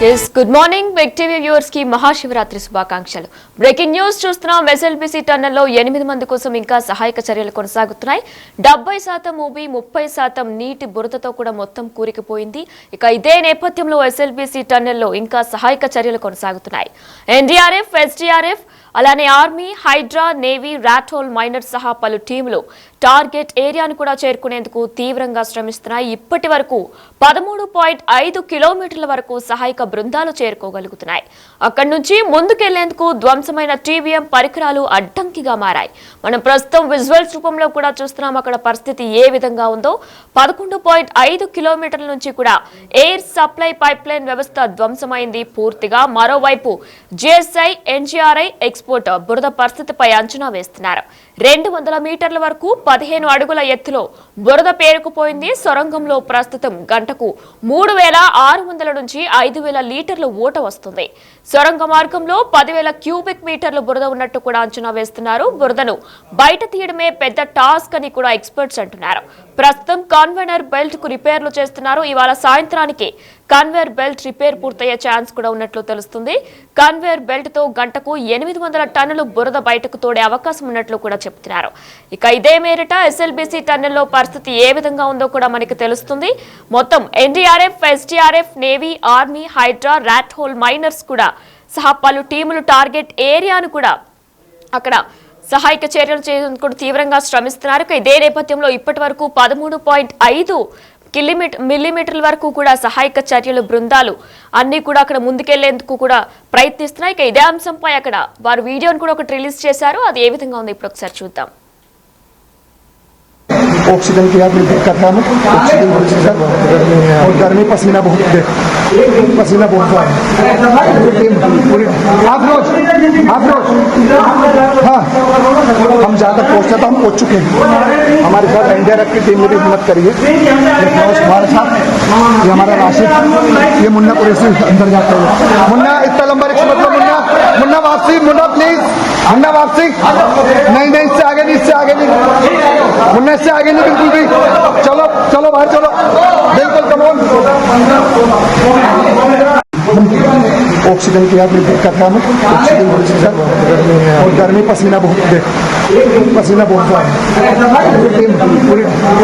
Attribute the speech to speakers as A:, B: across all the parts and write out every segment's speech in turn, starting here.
A: Yes, good morning. Big TV viewers की महाशिवरात्रि శుభాకాంక్షలు. Breaking news చూస్తున్నాం. ఎస్ఎల్బీసీ టన్నెల్లో 8 మంది కోసం ఇంకా సహాయక చర్యలు కొనసాగుతున్నాయి. 70% ఊబి 30% నీటి బురదతో కూడా మొత్తం కూరికిపోయింది. ఇక ఇదే నేపథ్యంలో ఎస్ఎల్బీసీ టన్నెల్లో ఇంకా సహాయక చర్యలు కొనసాగుతున్నాయి. ఎన్డీఆర్ఎఫ్, ఎస్డీఆర్ఎఫ్ అలానే ఆర్మీ, హైడ్రా, నేవీ, రాట్హోల్ మైనర్ సహా పలు టీములు టార్గెట్ ఏరియాను కూడా చేరుకునేందుకు తీవ్రంగా శ్రమిస్తున్నాయి. ఇప్పటి వరకు 13.5 కిలోమీటర్ల వరకు సహాయక బృందాలు చేరుకోగలుగుతున్నాయి. అక్కడి నుంచి ముందుకెళ్లేందుకు ధ్వంసమైన టీవీఎం పరికరాలు అడ్డంకిగా మారాయి. మనం ప్రస్తుతం విజువల్స్ రూపంలో కూడా చూస్తున్నాం. అక్కడ పరిస్థితి ఏ విధంగా ఉందో. 11.5 కిలోమీటర్ల నుంచి కూడా ఎయిర్ సప్లై పైప్ లైన్ వ్యవస్థ ధ్వంసమైంది పూర్తిగా. మరోవైపు జిఎస్ఐ, ఎన్జీఆర్ఐ ఎక్స్పోర్ట్ బురద పరిస్థితిపై అంచనా వేస్తున్నారు. 200 మీటర్ల వరకు 15 అడుగుల ఎత్తులో బురద పేరుకుపోయింది. సొరంగంలో ప్రస్తుతం గంటకు 3600 నుంచి 5000 లీటర్ల ఊట వస్తుంది. సొరంగ మార్గంలో 10,000 క్యూబిక్ మీటర్ల బురద ఉన్నట్టు కూడా అంచనా వేస్తున్నారు. బురదను బయట తీయడమే పెద్ద టాస్క్ అని కూడా ఎక్స్పర్ట్స్ అంటున్నారు. ప్రస్తుతం కన్వేయర్ బెల్ట్ కు రిపేర్లు చేస్తున్నారు. ఇవాళ సాయంత్రానికి కన్వేయర్ బెల్ట్ రిపేర్ పూర్తయ్యే ఛాన్స్ కూడా ఉన్నట్లు తెలుస్తుంది. కన్వేయర్ బెల్ట్ తో గంటకు 800 టన్నులు బురద బయటకు తోడే అవకాశం ఉన్నట్లు కూడా చెప్తున్నారు. ఇక ఇదే మేరట ఎస్ఎల్బీసీ టన్నెల్లో పరిస్థితి ఏ విధంగా ఉందో కూడా మనకి తెలుస్తుంది. మొత్తం NDRF, SDRF, navy, army, HYDRAA, rathole miners కూడా సహా పలు టీములు టార్గెట్ ఏరియాను కూడా అక్కడ సహాయక చర్యలు చేయడానికి తీవ్రంగా శ్రమిస్తున్నారు. ఇదే నేపథ్యంలో ఇప్పటి వరకు 13.5 మిల్లీమీటర్ల వరకు కూడా సహాయక చర్యలు బృందాలు అన్ని కూడా అక్కడ ముందుకెళ్లేందుకు కూడా ప్రయత్నిస్తున్నాయి. ఇక ఇదే అంశంపై అక్కడ వారు వీడియోను కూడా ఒకటి రిలీజ్ చేశారు. అది ఏ విధంగా ఉంది ఇప్పుడు ఒకసారి చూద్దాం.
B: ऑक्सीजन की आपने दिक्कत है ऑक्सीजन और गर्मी पसीना बहुत पसीना बहुत आप रोज हाँ हम ज़्यादा पहुँचते तो हम पहुँच चुके हैं. हमारे साथ एनडीआरएफ की टीम ने भी हिम्मत करी है. हमारे साथ ये हमारा राशिद, ये मुन्ना कुरैशी अंदर जाते हैं. मुन्ना इतना लंबा रिक्शा मतलब मुन्ना वापसी, मुन्ना प्लीज, मुन्ना वापसी. नहीं इससे आगे नहीं, इससे आगे नहीं, मुन्ना इससे आगे नहीं बिल्कुल भी. चलो चलो बाहर चलो बिल्कुल. कमोन ऑक्सीजन की आपने दिक्कत है ऑक्सीजन और गर्मी पसीना बहुत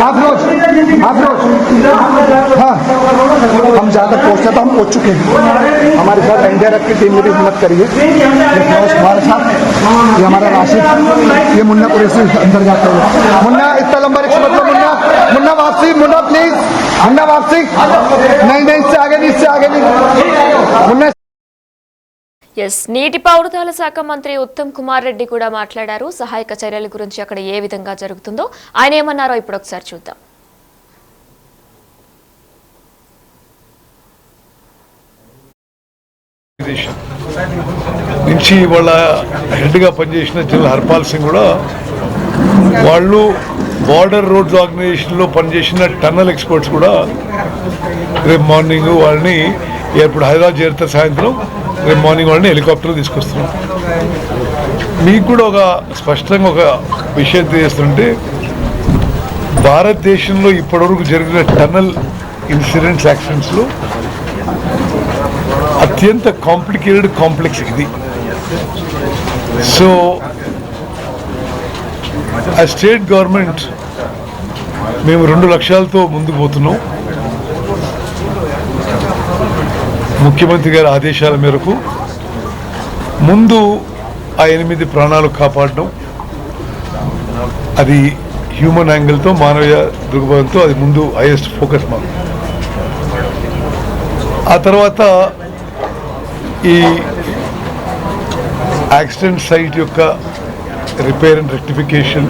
B: आप रोज हाँ हम ज़्यादा पहुँचते तो हम पहुँच चुके हैं. हमारे साथ एनडीआरएफ की टीम ने भी हिम्मत करी है. हमारे साथ ये हमारा राशिद, ये मुन्ना कुरैशी अंदर जाते हैं. मुन्ना इतना लंबा रिक्शा मतलब मुन्ना वापसी, मुन्ना प्लीज, मुन्ना वापसी. नहीं इससे आगे नहीं, इससे आगे नहीं, मुन्ना.
A: ఎస్, నీటిపారుదల శాఖ మంత్రి ఉత్తమ్ కుమార్ రెడ్డి కూడా మాట్లాడారు. సహాయక చర్యల గురించి అక్కడ ఏ విధంగా జరుగుతుందో ఆయన ఏమన్నారో ఇప్పుడు ఒకసారి చూద్దాం.
C: నుంచి వాళ్ళ హెడ్గా పనిచేసిన జనరల్ హర్పాల్ సింగ్ కూడా వాళ్ళు బార్డర్ రోడ్స్ ఆర్గనైజేషన్లో పనిచేసిన టన్నల్ ఎక్స్పర్ట్స్ కూడా రేపు మార్నింగ్ వాళ్ళని ఎయిర్పోర్ట్ హైదరాబాద్ చేరితే సాయంత్రం రేపు మార్నింగ్ వాళ్ళని హెలికాప్టర్లో తీసుకొస్తున్నాం. మీకు కూడా ఒక స్పష్టంగా ఒక విషయం తెలియజేస్తుంటే భారతదేశంలో ఇప్పటివరకు జరిగిన టన్నల్ ఇన్సిడెంట్స్, యాక్సిడెంట్స్లో అత్యంత కాంప్లికేటెడ్ కాంప్లెక్స్ ఇది. సో ఆ స్టేట్ గవర్నమెంట్ మేము 2 లక్ష్యాలతో ముందుకు పోతున్నాం. ముఖ్యమంత్రి గారి ఆదేశాల మేరకు ముందు ఆ 8 ప్రాణాలు కాపాడడం, అది హ్యూమన్ యాంగిల్తో, మానవీయ దృక్పథంతో అది ముందు హైయెస్ట్ ఫోకస్ మాకు. ఆ తర్వాత ఈ యాక్సిడెంట్ సైట్ యొక్క రిపేర్ అండ్ రెక్టిఫికేషన్,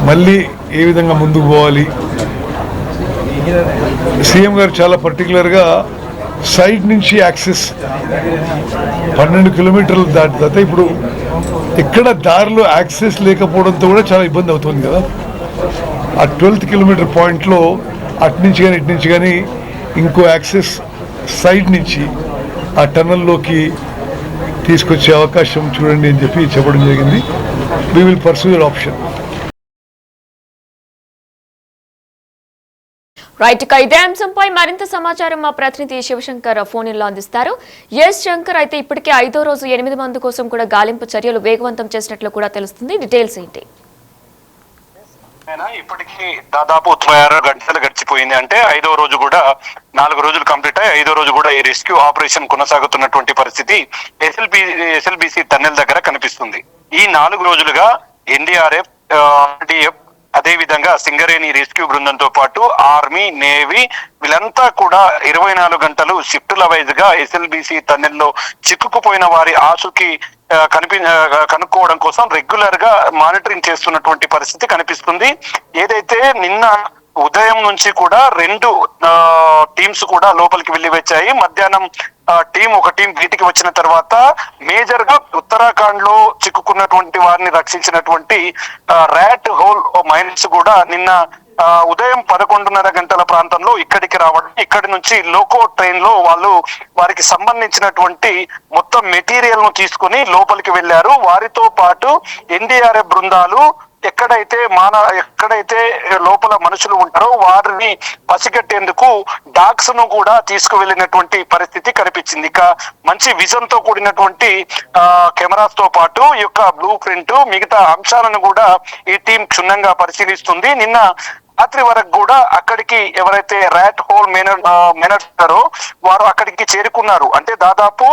C: మళ్ళీ ఏ విధంగా ముందుకు పోవాలి. సీఎం గారు చాలా పర్టికులర్గా సైడ్ నుంచి యాక్సెస్ 12 కిలోమీటర్లు దాటి తర్వాత ఇప్పుడు ఇక్కడ దారిలో యాక్సెస్ లేకపోవడంతో కూడా చాలా ఇబ్బంది అవుతుంది కదా. ఆ 12th కిలోమీటర్ పాయింట్లో అటు నుంచి కానీ ఇటు నుంచి కానీ ఇంకో యాక్సెస్ సైడ్ నుంచి ఆ టన్నల్లోకి తీసుకొచ్చే అవకాశం చూడండి అని చెప్పి చెప్పడం జరిగింది. We will pursue your option.
A: Right ఇదే అంశంపై మరింత సమాచారం మా ప్రతినిధి శివశంకర్ ఫోన్ లో అందిస్తారు. ఎస్ శంకర్, అయితే ఇప్పటికే 5వ రోజు 8 మంది కోసం కూడా గాలింపు చర్యలు వేగవంతం చేసినట్లు కూడా తెలుస్తుంది. డీటెయిల్స్ ఏంటి?
D: ఇప్పటికీ దాదాపు 96 గంటలు గడిచిపోయింది. అంటే 5వ రోజు కూడా 4 రోజులు కంప్లీట్ అయ్యి 5వ రోజు కూడా ఈ రెస్క్యూ ఆపరేషన్ కొనసాగుతున్నటువంటి పరిస్థితి ఎస్ఎల్బిసి టన్నెల్ దగ్గర కనిపిస్తుంది. ఈ 4 రోజులుగా ఎన్డీఆర్ఎఫ్, ఆర్డీఎఫ్, అదే విధంగా సింగరేణి రెస్క్యూ బృందంతో పాటు ఆర్మీ, నేవీ వీళ్ళంతా కూడా 24 గంటలు షిఫ్టుల వైజ్ గా ఎస్ఎల్బిసి టన్నెల్లో చిక్కుకుపోయిన వారి ఆచూకీ కనుక్కోవడం కోసం రెగ్యులర్ గా మానిటరింగ్ చేస్తున్నటువంటి పరిస్థితి కనిపిస్తుంది. ఏదైతే నిన్న ఉదయం నుంచి కూడా 2 టీమ్స్ కూడా లోపలికి వెళ్లి వచ్చాయి. మధ్యాహ్నం ఒక టీం బయటికి వచ్చిన తర్వాత మేజర్ గా ఉత్తరాఖండ్ లో చిక్కుకున్నటువంటి వారిని రక్షించినటువంటి ర్యాట్ హోల్ మైన్స్ కూడా నిన్న ఉదయం 11:30 గంటల ప్రాంతంలో ఇక్కడికి రావడం, ఇక్కడి నుంచి లోకో ట్రైన్ లో వారికి సంబంధించినటువంటి మొత్తం మెటీరియల్ ను తీసుకుని లోపలికి వెళ్లారు. వారితో పాటు ఎన్డీఆర్ఎఫ్ బృందాలు ఎక్కడైతే లోపల మనుషులు ఉంటారో వారిని పసిగట్టేందుకు డాగ్స్ ను కూడా తీసుకువెళ్ళినటువంటి పరిస్థితి కనిపించింది. ఇక మంచి విజన్ తో కూడినటువంటి కెమెరాస్ తో పాటు ఈ యొక్క బ్లూ ప్రింట్ మిగతా అంశాలను కూడా ఈ టీం క్షుణ్ణంగా పరిశీలిస్తుంది. నిన్న రాత్రి వరకు కూడా అక్కడికి ఎవరైతే ర్యాట్ హోల్ మెనర్స్తారో వారు అక్కడికి చేరుకున్నారు. అంటే దాదాపు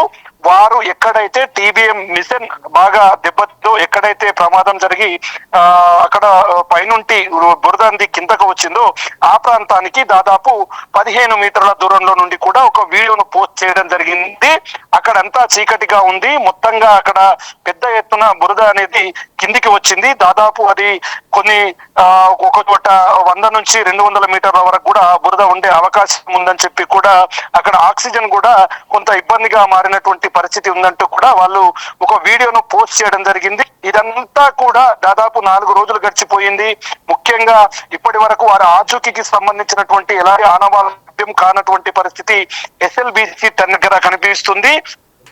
D: వారు ఎక్కడైతే టీబీఎం మిషన్ బాగా దెబ్బతో ఎక్కడైతే ప్రమాదం జరిగి అక్కడ పైనుంటి బురదంది కిందకు వచ్చిందో ఆ ప్రాంతానికి దాదాపు 15 మీటర్ల దూరంలో నుండి కూడా ఒక వీడియోను పోస్ట్ చేయడం జరిగింది. అక్కడంతా చీకటిగా ఉంది. మొత్తంగా అక్కడ పెద్ద ఎత్తున బురద అనేది కిందికి వచ్చింది. దాదాపు అది ఒక చోట 100 నుంచి 200 మీటర్ల వరకు కూడా బురద ఉండే అవకాశం ఉందని చెప్పి కూడా అక్కడ ఆక్సిజన్ కూడా కొంత ఇబ్బందిగా మారినటువంటి పరిస్థితి ఉందంటూ కూడా వాళ్ళు ఒక వీడియోను పోస్ట్ చేయడం జరిగింది. ఇదంతా కూడా దాదాపు 4 రోజులు గడిచిపోయింది. ముఖ్యంగా ఇప్పటి వరకు వారి ఆచూకీకి సంబంధించినటువంటి ఎలాంటి ఆనవాళ్ళం కానటువంటి పరిస్థితి ఎస్ఎల్బిసి దగ్గర కనిపిస్తుంది.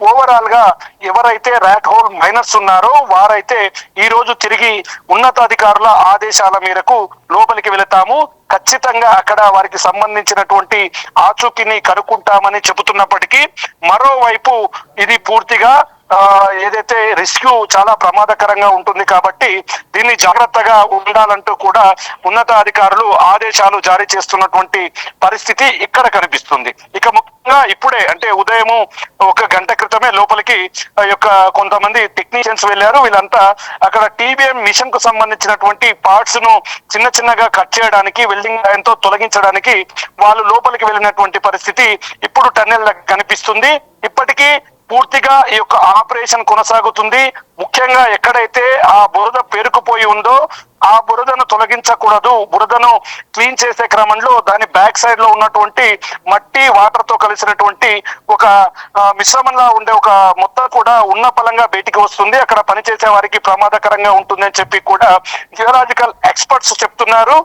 D: ఓవరాల్ గా ఎవరైతే ర్యాట్ హోల్ మైనర్స్ ఉన్నారో వారైతే ఈ రోజు తిరిగి ఉన్నతాధికారుల ఆదేశాల మేరకు లోపలికి వెళతాము, ఖచ్చితంగా అక్కడ వారికి సంబంధించినటువంటి ఆచూకీని కనుక్కుంటామని చెబుతున్నప్పటికీ మరోవైపు ఇది పూర్తిగా ఏదైతే రెస్క్యూ చాలా ప్రమాదకరంగా ఉంటుంది కాబట్టి దీన్ని జాగ్రత్తగా ఉండాలంటూ కూడా ఉన్నతాధికారులు ఆదేశాలు జారీ చేస్తున్నటువంటి పరిస్థితి ఇక్కడ కనిపిస్తుంది. ఇక ముఖ్యంగా ఇప్పుడే అంటే ఉదయం 1 గంట క్రితమే లోపలికి కొంతమంది టెక్నీషియన్స్ వెళ్లారు. వీళ్ళంతా అక్కడ టీబీఎం మిషన్ కు సంబంధించినటువంటి పార్ట్స్ ను చిన్నగా కట్ చేయడానికి, వెల్డింగ్ లైన్ తో తొలగించడానికి వాళ్ళు లోపలికి వెళ్ళినటువంటి పరిస్థితి ఇప్పుడు టన్నెల్ కనిపిస్తుంది. ఇప్పటికీ పూర్తిగా ఈ యొక్క ఆపరేషన్ కొనసాగుతుంది. ముఖ్యంగా ఎక్కడైతే ఆ బురద పేరుకుపోయి ఉందో ఆ బురదను తొలగించకూడదు. బురదను క్లీన్ చేసే క్రమంలో దాని బ్యాక్ సైడ్ లో ఉన్నటువంటి మట్టి, వాటర్ తో కలిసినటువంటి ఒక మిశ్రమంలా ఉండే ఒక మొత్తం కూడా ఉన్న పలంగా బయటికి వస్తుంది. అక్కడ పనిచేసే వారికి ప్రమాదకరంగా ఉంటుందని చెప్పి కూడా జియోలాజికల్ ఎక్స్పర్ట్స్ చెప్తున్నారు.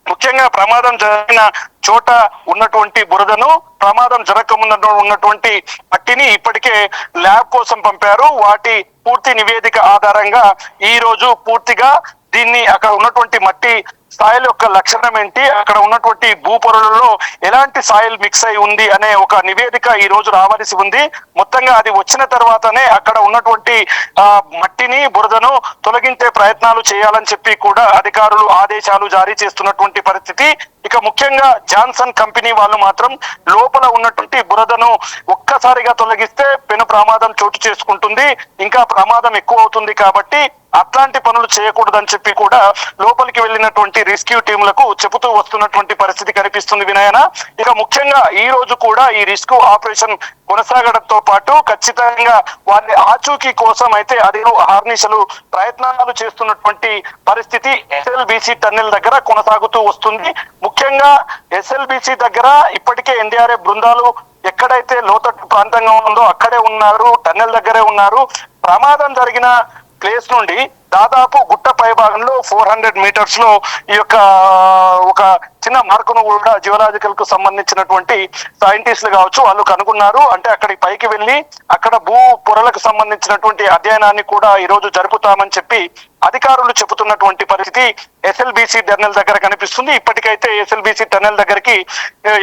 D: ముఖ్యంగా ప్రమాదం జరిగిన చోట ఉన్నటువంటి బురదను, ప్రమాదం జరగకముందు ఉన్నటువంటి మట్టిని ఇప్పటికే ల్యాబ్ కోసం పంపారు. వాటి పూర్తి నివేదిక ఆధారంగా ఈ రోజు పూర్తిగా దీన్ని అక్కడ ఉన్నటువంటి మట్టి సాయిల్ యొక్క లక్షణం ఏంటి, అక్కడ ఉన్నటువంటి భూపొరలలో ఎలాంటి సాయిల్ మిక్స్ అయి ఉంది అనే ఒక నివేదిక ఈ రోజు రావాల్సి ఉంది. మొత్తంగా అది వచ్చిన తర్వాతనే అక్కడ ఉన్నటువంటి మట్టిని, బురదను తొలగించే ప్రయత్నాలు చేయాలని చెప్పి కూడా అధికారులు ఆదేశాలు జారీ చేస్తున్నటువంటి పరిస్థితి. ఇక ముఖ్యంగా జాన్సన్ కంపెనీ వాళ్ళు మాత్రం లోపల ఉన్నటువంటి బురదను ఒక్కసారిగా తొలగిస్తే పెను ప్రమాదం చోటు చేసుకుంటుంది, ఇంకా ప్రమాదం ఎక్కువ అవుతుంది కాబట్టి అట్లాంటి పనులు చేయకూడదని చెప్పి కూడా లోపలికి వెళ్ళినటువంటి రెస్క్యూ టీంలకు చెబుతూ వస్తున్నటువంటి పరిస్థితి కనిపిస్తుంది వినయన. ఇక ముఖ్యంగా ఈ రోజు కూడా ఈ రెస్క్యూ ఆపరేషన్ కొనసాగడంతో పాటు ఖచ్చితంగా వారి ఆచూకీ కోసం అయితే అధికారులు అహర్నిశలు ప్రయత్నాలు చేస్తున్నటువంటి పరిస్థితి ఎస్ఎల్బిసి టన్నెల్ దగ్గర కొనసాగుతూ వస్తుంది. ముఖ్యంగా ఎస్ఎల్బిసి దగ్గర ఇప్పటికే ఎన్డీఆర్ఎఫ్ బృందాలు ఎక్కడైతే లోతట్టు ప్రాంతంగా ఉందో అక్కడే ఉన్నారు, టన్నెల్ దగ్గరే ఉన్నారు. ప్రమాదం జరిగిన ప్లేస్ నుండి దాదాపు గుట్ట పై భాగంలో 400 మీటర్స్ లో ఈ యొక్క ఒక చిన్న మార్కును కూడా జియోలాజికల్ కు సంబంధించినటువంటి సైంటిస్టులు కావచ్చు వాళ్ళు కనుగొన్నారు. అంటే అక్కడికి పైకి వెళ్ళి అక్కడ భూ పొరలకు సంబంధించినటువంటి అధ్యయనాన్ని కూడా ఈ రోజు జరుపుతామని చెప్పి అధికారులు చెబుతున్నటువంటి పరిస్థితి ఎస్ఎల్బిసి టన్నెల్ దగ్గర కనిపిస్తుంది. ఇప్పటికైతే ఎస్ఎల్బిసి టన్నెల్ దగ్గరికి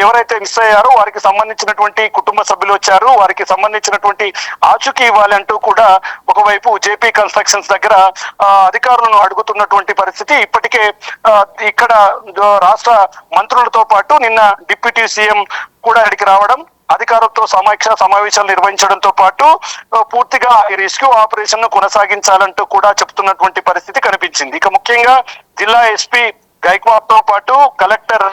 D: ఎవరైతే మిస్ అయ్యారో వారికి సంబంధించినటువంటి కుటుంబ సభ్యులు వచ్చారు. వారికి సంబంధించినటువంటి ఆచూకీ ఇవ్వాలంటూ కూడా ఒకవైపు జేపీ కన్స్ట్రక్షన్స్ దగ్గర అధికారులను అడుగుతున్నటువంటి పరిస్థితి. ఇప్పటికే ఇక్కడ రాష్ట్ర మంత్రులతో పాటు నిన్న డిప్యూటీ సీఎం కూడా ఇక్కడికి రావడం, అధికారులతో సమావేశాలు నిర్వహించడంతో పాటు పూర్తిగా ఈ రెస్క్యూ ఆపరేషన్ ను కొనసాగించాలంటూ కూడా చెప్తున్నటువంటి పరిస్థితి కనిపించింది. ఇక ముఖ్యంగా జిల్లా ఎస్పీ గైక్వాడ్ తో పాటు కలెక్టర్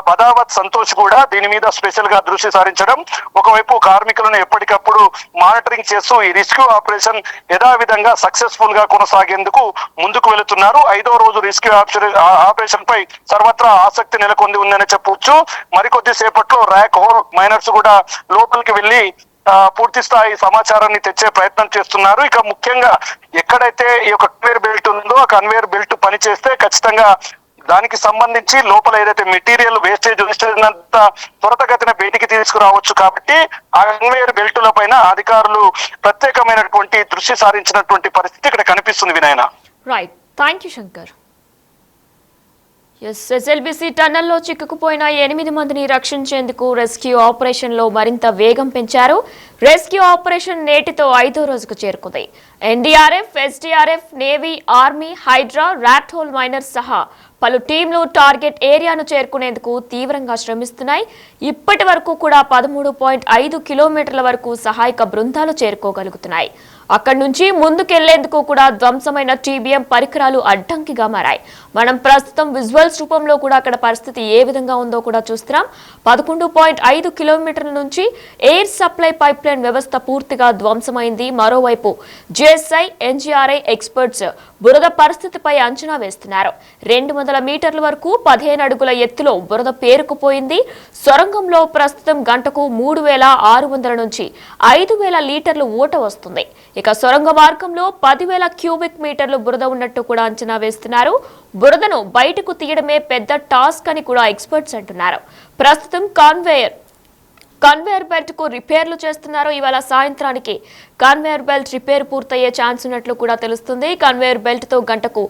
D: బదావత్ సంతోష్ కూడా దీని మీద స్పెషల్ గా దృష్టి సారించడం, ఒకవైపు కార్మికులను ఎప్పటికప్పుడు మానిటరింగ్ చేస్తూ ఈ రెస్క్యూ ఆపరేషన్ యథావిధంగా సక్సెస్ఫుల్ గా కొనసాగేందుకు ముందుకు వెళుతున్నారు. 5వ రోజు రెస్క్యూ ఆపరేషన్ పై సర్వత్రా ఆసక్తి నెలకొంది ఉందని చెప్పవచ్చు. మరికొద్ది సేపట్లో ర్యాక్ హోల్ మైనర్స్ కూడా లోపలికి వెళ్లి పూర్తి స్థాయి సమాచారాన్ని తెచ్చే ప్రయత్నం చేస్తున్నారు. ఇక ముఖ్యంగా ఎక్కడైతే ఈ యొక్క కన్వేయర్ బెల్ట్ ఉందో ఆ కన్వేయర్ బెల్ట్ పనిచేస్తే ఖచ్చితంగా దానికి సంబంధించి లోపల ఏదైతే మెటీరియల్ వేస్టేజ్ అంతా త్వరతగతిన బయటికి తీసుకురావచ్చు. కాబట్టి ఆ కన్వేయర్ బెల్టుల పైన అధికారులు ప్రత్యేకమైనటువంటి దృష్టి సారించినటువంటి పరిస్థితి ఇక్కడ కనిపిస్తుంది. వినాయన
A: right, thank you Shankar. SLBC టన్నెల్లో చిక్కుకుపోయిన 8 మందిని రక్షించేందుకు రెస్క్యూ ఆపరేషన్ లో మరింత వేగం పెంచారు. రెస్క్యూ ఆపరేషన్ నేటితో 5వ రోజుకు చేరుకుంది. NDRF, SDRF, navy, army, HYDRAA, rat hole miners సహా పలు టీంలు టార్గెట్ ఏరియాను చేరుకునేందుకు తీవ్రంగా శ్రమిస్తున్నాయి. ఇప్పటి వరకు కూడా 13.5 కిలోమీటర్ల వరకు సహాయక బృందాలు చేరుకోగలుగుతున్నాయి. అక్కడి నుంచి ముందుకెళ్లేందుకు కూడా ధ్వంసమైన టీబీఎం పరికరాలు అడ్డంకిగా మారాయి. మనం ప్రస్తుతం విజువల్స్ రూపంలో కూడా అక్కడ పరిస్థితి ఏ విధంగా ఉందో కూడా చూస్తున్నాం. 11.5 కిలోమీటర్ల నుంచి ఎయిర్ సప్లై పైప్ లైన్ వ్యవస్థ పూర్తిగా ధ్వంసమైంది. మరోవైపు జిఎస్ఐ, ఎన్జీఆర్ఐ ఎక్స్పర్ట్స్ బురద పరిస్థితిపై అంచనా వేస్తున్నారు. 200 మీటర్ల వరకు 15 అడుగుల ఎత్తులో బురద పేరుకుపోయింది. సొరంగంలో ప్రస్తుతం గంటకు 3600 నుంచి 5000 లీటర్లు ఊట వస్తుంది. ఇక సొరంగ మార్గంలో 10,000 క్యూబిక్ మీటర్లు బురద ఉన్నట్టు కూడా అంచనా వేస్తున్నారు. బురదను బయటకు తీయడమే పెద్ద టాస్క్ అని కూడా ఎక్స్పర్ట్స్ అంటున్నారు. ప్రస్తుతం కన్వేయర్ బెల్ట్ కు రిపేర్లు చేస్తున్నారు. ఇవాళ సాయంత్రానికి కన్వేయర్ బెల్ట్ రిపేర్ పూర్తయ్యే ఛాన్స్ ఉన్నట్లు కూడా తెలుస్తుంది. కన్వేయర్ బెల్ట్ తో గంటకు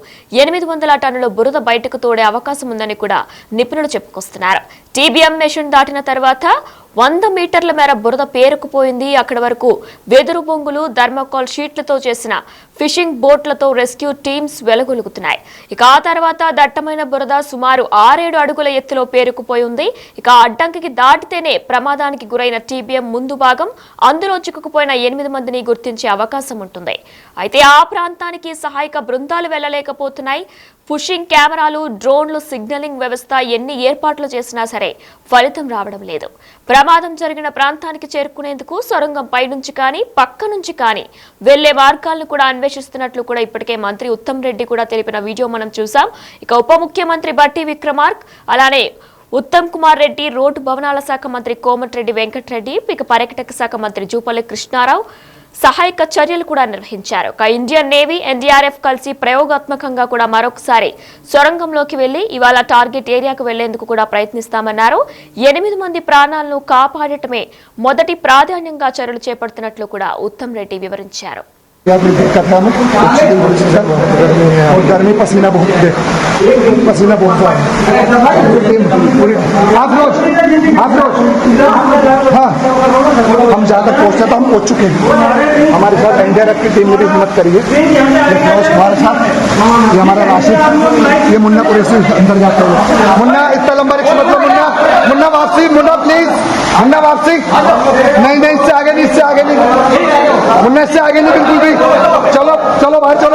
A: 800 టన్నుల బురద బయటకు తోడే అవకాశం ఉందని కూడా నిపుణులు చెప్పుకొస్తున్నారు. టీబీఎం మెషిన్ దాటిన తర్వాత 100 మీటర్ల మేర బురద పేరుకుపోయింది. అక్కడి వరకు వెదురు బొంగులు, థర్మోకాల్ షీట్లతో చేసిన ఫిషింగ్ బోట్లతో రెస్క్యూ టీమ్స్ వెలుగొలుగుతున్నాయి. ఇక ఆ తర్వాత దట్టమైన బురద సుమారు 6-7 అడుగుల ఎత్తులో పేరుకుపోయి ఉంది. ఇక అడ్డంకికి దాటితేనే ప్రమాదానికి గురైన టీబీఎం ముందు భాగం, అందులో చిక్కుకుపోయిన 8 మందిని గుర్తించే అవకాశం ఉంటుంది. అయితే ఆ ప్రాంతానికి సహాయక బృందాలు వెళ్లలేకపోతున్నాయి. పుషింగ్ కెమెరాలు, డ్రోన్లు, సిగ్నలింగ్ వ్యవస్థ ఎన్ని ఏర్పాట్లు చేసినా సరే ఫలితం రావడం లేదు. ప్రమాదం జరిగిన ప్రాంతానికి చేరుకునేందుకు సొరంగం పై నుంచి కానీ పక్క నుంచి కానీ వెళ్లే మార్గాలను కూడా అన్వేషిస్తున్నట్లు కూడా ఇప్పటికే మంత్రి ఉత్తమ్ రెడ్డి కూడా తెలిపిన వీడియో మనం చూసాం. ఇక ఉప ముఖ్యమంత్రి బట్టి విక్రమార్క, అలానే ఉత్తమ్ కుమార్ రెడ్డి, రోడ్డు భవనాల శాఖ మంత్రి కోమటిరెడ్డి వెంకటరెడ్డి, ఇక పర్యాటక శాఖ మంత్రి జూపల్లి కృష్ణారావు సహాయక చర్యలు కూడా నిర్వహించారు. ఇండియన్ నేవీ, ఎన్డీఆర్ఎఫ్ కలిసి ప్రయోగాత్మకంగా కూడా మరొకసారి సొరంగంలోకి వెళ్లి ఇవాళ టార్గెట్ ఏరియాకు వెళ్లేందుకు కూడా ప్రయత్నిస్తామన్నారు. 8 మంది ప్రాణాలను కాపాడటమే మొదటి ప్రాధాన్యంగా చర్యలు చేపడుతున్నట్లు కూడా ఉత్తమ్ రెడ్డి వివరించారు.
B: और गर्मी पसीना बहुत आप रोज हाँ हम जहाँ तक पहुँचते तो हम पहुँच चुके हैं. हमारे साथ एनडीआरएफ की टीम ने भी हिम्मत करी है. हमारे साथ ये हमारा राशिद, ये मुन्ना कुरैशी अंदर जाते हुए. मुन्ना इतना लंबा रिक्शा मतलब मुन्ना वापसी, मुन्ना प्लीज, मुन्ना वापसी. नहीं इससे आगे नहीं, मुन्ना इससे आगे नहीं बिल्कुल भी. चलो बाहर चलो.